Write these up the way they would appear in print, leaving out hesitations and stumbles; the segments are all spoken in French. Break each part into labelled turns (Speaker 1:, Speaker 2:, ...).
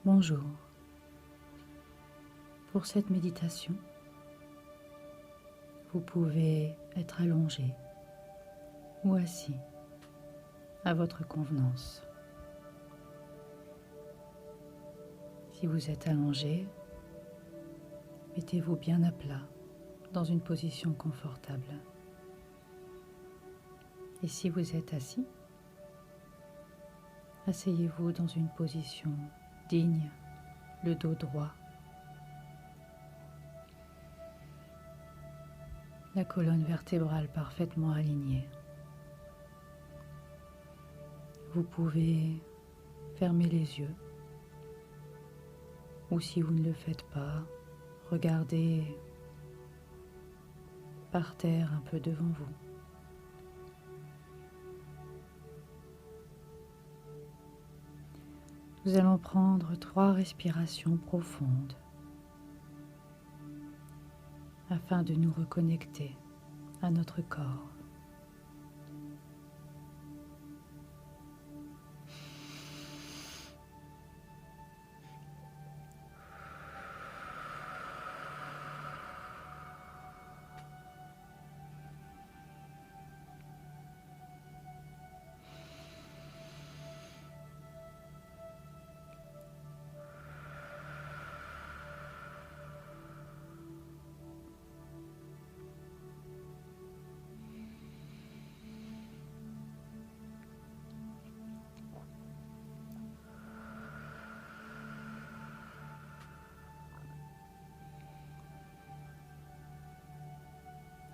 Speaker 1: Bonjour. Pour cette méditation, vous pouvez être allongé ou assis à votre convenance. Si vous êtes allongé, mettez-vous bien à plat dans une position confortable. Et si vous êtes assis, asseyez-vous dans une position digne, le dos droit, la colonne vertébrale parfaitement alignée. Vous pouvez fermer les yeux ou si vous ne le faites pas, regardez par terre un peu devant vous. Nous allons prendre 3 respirations profondes afin de nous reconnecter à notre corps.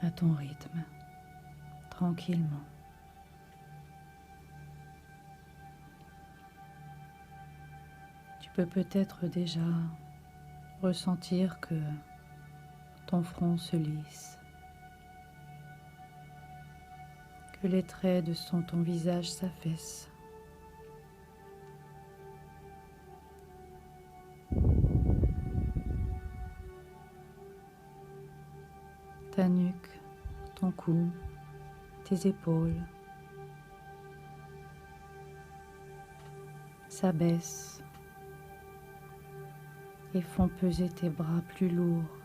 Speaker 1: À ton rythme, tranquillement. Tu peux peut-être déjà ressentir que ton front se lisse, que les traits de ton visage s'affaissent. Ta nuque, ton cou, tes épaules s'abaissent et font peser tes bras plus lourds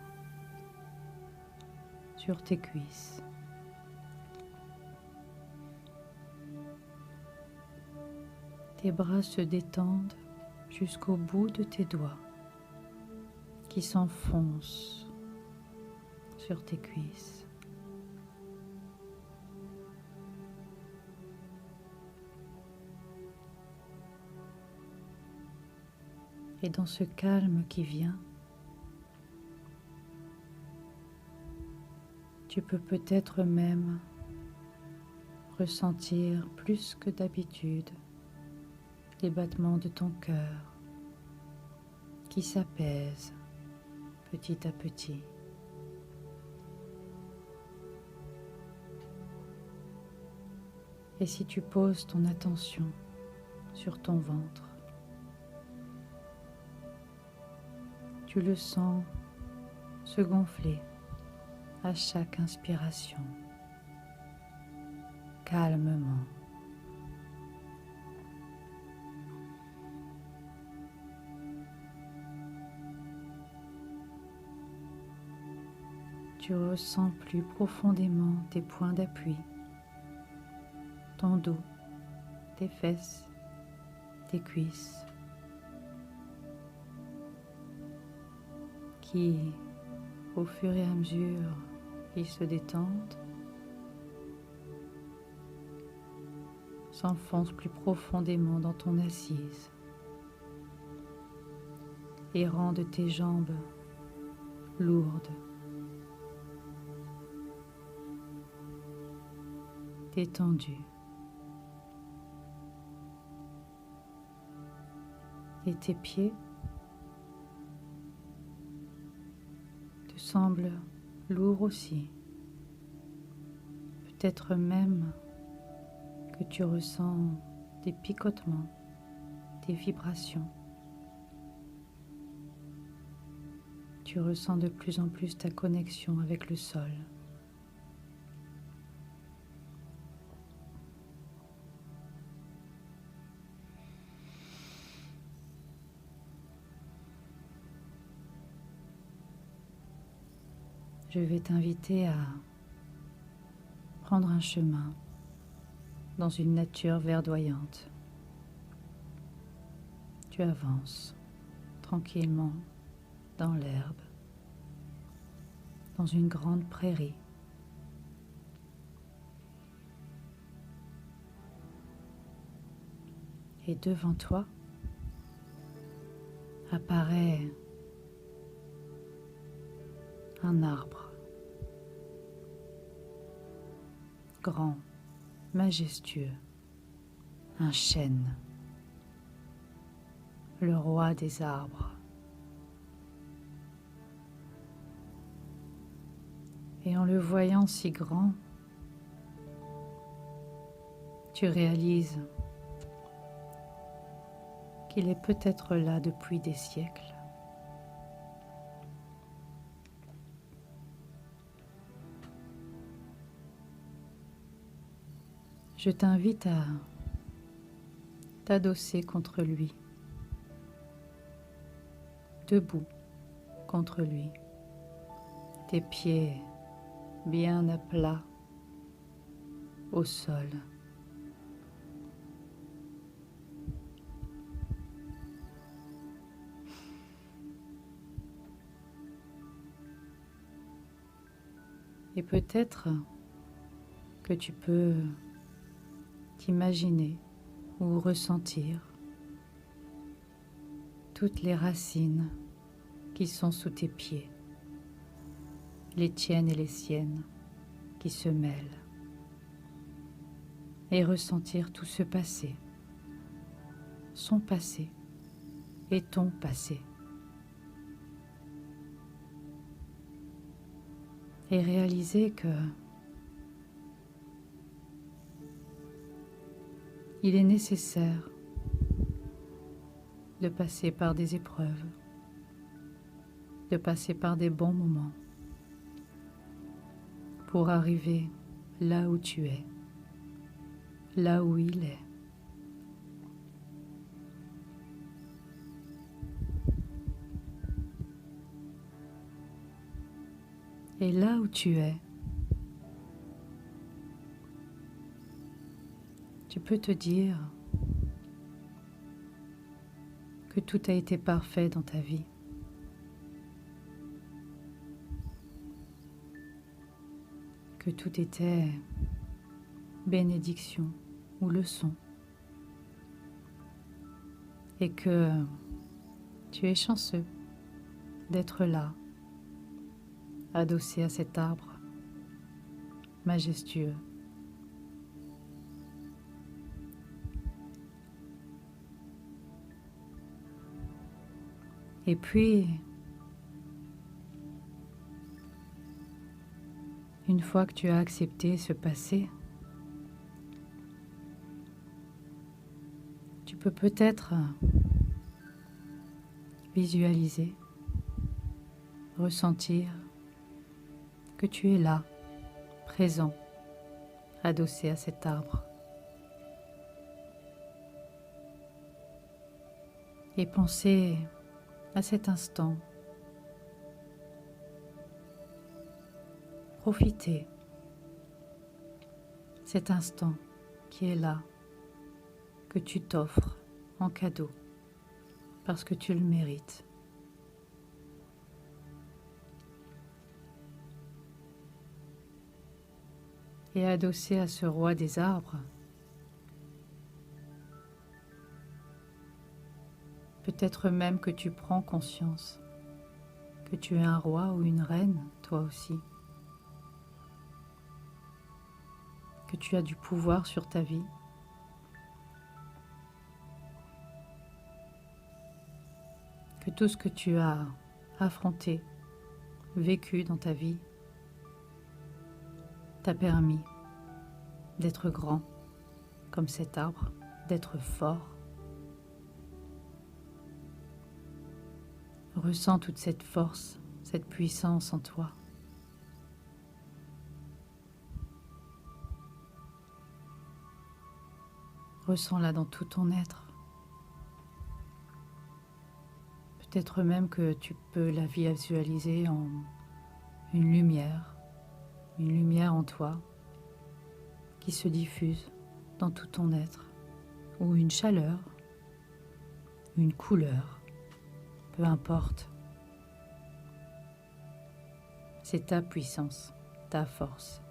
Speaker 1: sur tes cuisses. Tes bras se détendent jusqu'au bout de tes doigts qui s'enfoncent sur tes cuisses. Et dans ce calme qui vient, tu peux peut-être même ressentir plus que d'habitude les battements de ton cœur qui s'apaisent petit à petit. Et si tu poses ton attention sur ton ventre, tu le sens se gonfler à chaque inspiration, calmement. Tu ressens plus profondément tes points d'appui, ton dos, tes fesses, tes cuisses, qui, au fur et à mesure qu'ils se détendent, s'enfoncent plus profondément dans ton assise et rendent tes jambes lourdes, détendues. Et tes pieds te semblent lourds aussi. Peut-être même que tu ressens des picotements, des vibrations. Tu ressens de plus en plus ta connexion avec le sol. je vais t'inviter à prendre un chemin dans une nature verdoyante. Tu avances tranquillement dans l'herbe, dans une grande prairie. Et devant toi apparaît un arbre grand, majestueux, un chêne, le roi des arbres. Et en le voyant si grand, tu réalises qu'il est peut-être là depuis des siècles. Je t'invite à t'adosser contre lui, debout contre lui, tes pieds bien à plat au sol. Et peut-être que tu peux t'imaginer ou ressentir toutes les racines qui sont sous tes pieds, les tiennes et les siennes qui se mêlent, et ressentir tout ce passé, son passé et ton passé. Et réaliser que il est nécessaire de passer par des épreuves, de passer par des bons moments pour arriver là où tu es, là où il est. Et là où tu es, tu peux te dire que tout a été parfait dans ta vie. Que tout était bénédiction ou leçon. Et que tu es chanceux d'être là, adossé à cet arbre majestueux. Et puis, une fois que tu as accepté ce passé, tu peux peut-être visualiser, ressentir que tu es là, présent, adossé à cet arbre. Et penser à cet instant, profiter cet instant qui est là, que tu t'offres en cadeau, parce que tu le mérites. Et adossé à ce roi des arbres, peut-être même que tu prends conscience que tu es un roi ou une reine, toi aussi, que tu as du pouvoir sur ta vie, que tout ce que tu as affronté, vécu dans ta vie, t'a permis d'être grand comme cet arbre, d'être fort. Ressens toute cette force, cette puissance en toi. Ressens-la dans tout ton être. Peut-être même que tu peux la visualiser en une lumière en toi qui se diffuse dans tout ton être, ou une chaleur, une couleur, peu importe. C'est ta puissance, ta force.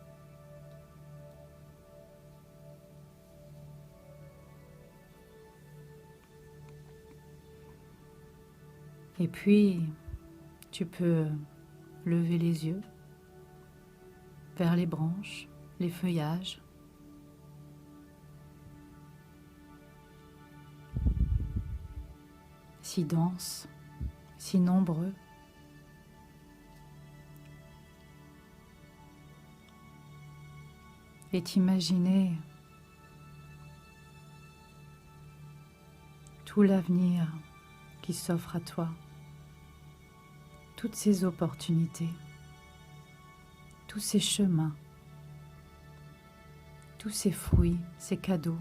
Speaker 1: Et puis, tu peux lever les yeux vers les branches, les feuillages. Si denses, si nombreux. Et t'imaginer tout l'avenir qui s'offre à toi, toutes ces opportunités, tous ces chemins, tous ces fruits, ces cadeaux,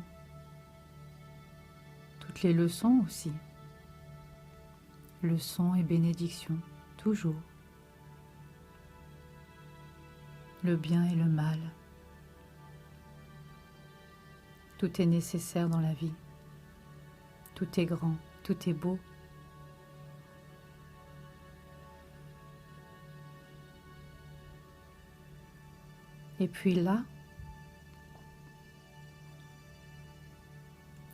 Speaker 1: toutes les leçons aussi, leçons et bénédictions, toujours, le bien et le mal. Tout est nécessaire dans la vie, tout est grand, tout est beau. Et puis là,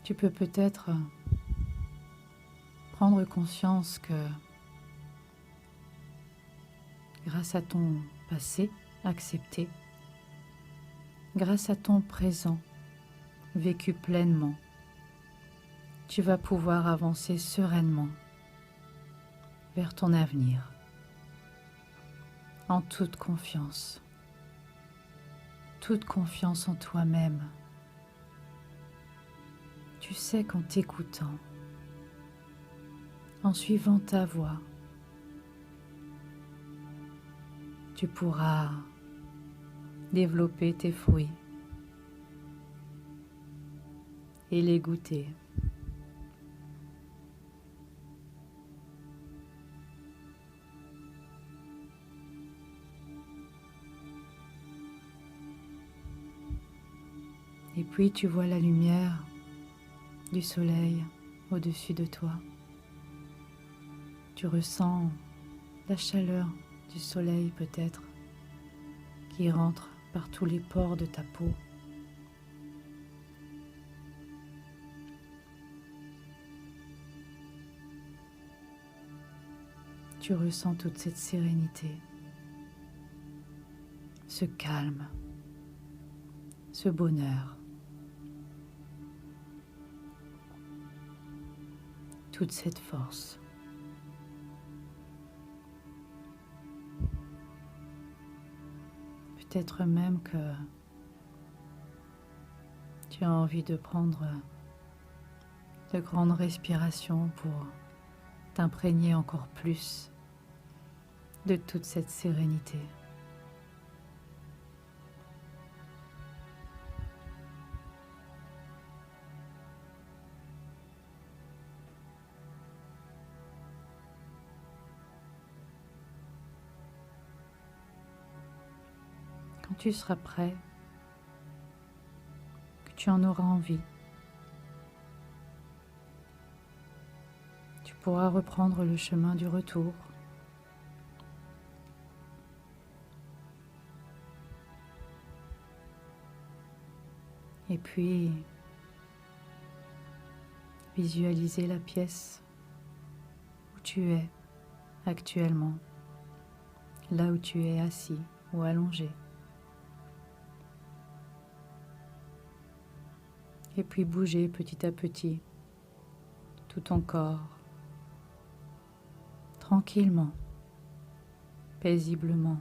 Speaker 1: tu peux peut-être prendre conscience que grâce à ton passé accepté, grâce à ton présent vécu pleinement, tu vas pouvoir avancer sereinement vers ton avenir, en toute confiance en toi-même. Tu sais qu'en t'écoutant, en suivant ta voix, tu pourras développer tes fruits et les goûter. Et puis tu vois la lumière du soleil au-dessus de toi. Tu ressens la chaleur du soleil peut-être qui rentre par tous les pores de ta peau. Tu ressens toute cette sérénité, ce calme, ce bonheur. Toute cette force. Peut-être même que tu as envie de prendre de grandes respirations pour t'imprégner encore plus de toute cette sérénité. Quand tu seras prêt, que tu en auras envie, tu pourras reprendre le chemin du retour. Et puis, visualiser la pièce où tu es actuellement, là où tu es assis ou allongé. Et puis bouger petit à petit tout ton corps, tranquillement, paisiblement,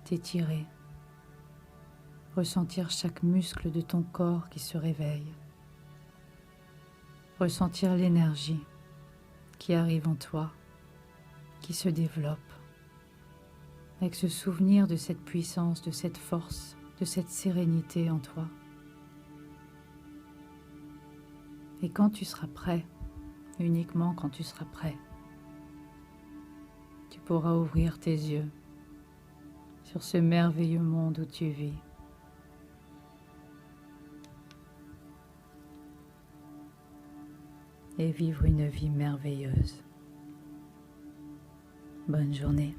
Speaker 1: t'étirer, ressentir chaque muscle de ton corps qui se réveille, ressentir l'énergie qui arrive en toi, qui se développe, avec ce souvenir de cette puissance, de cette force, de cette sérénité en toi. Et quand tu seras prêt, uniquement quand tu seras prêt, tu pourras ouvrir tes yeux sur ce merveilleux monde où tu vis. Et vivre une vie merveilleuse. Bonne journée.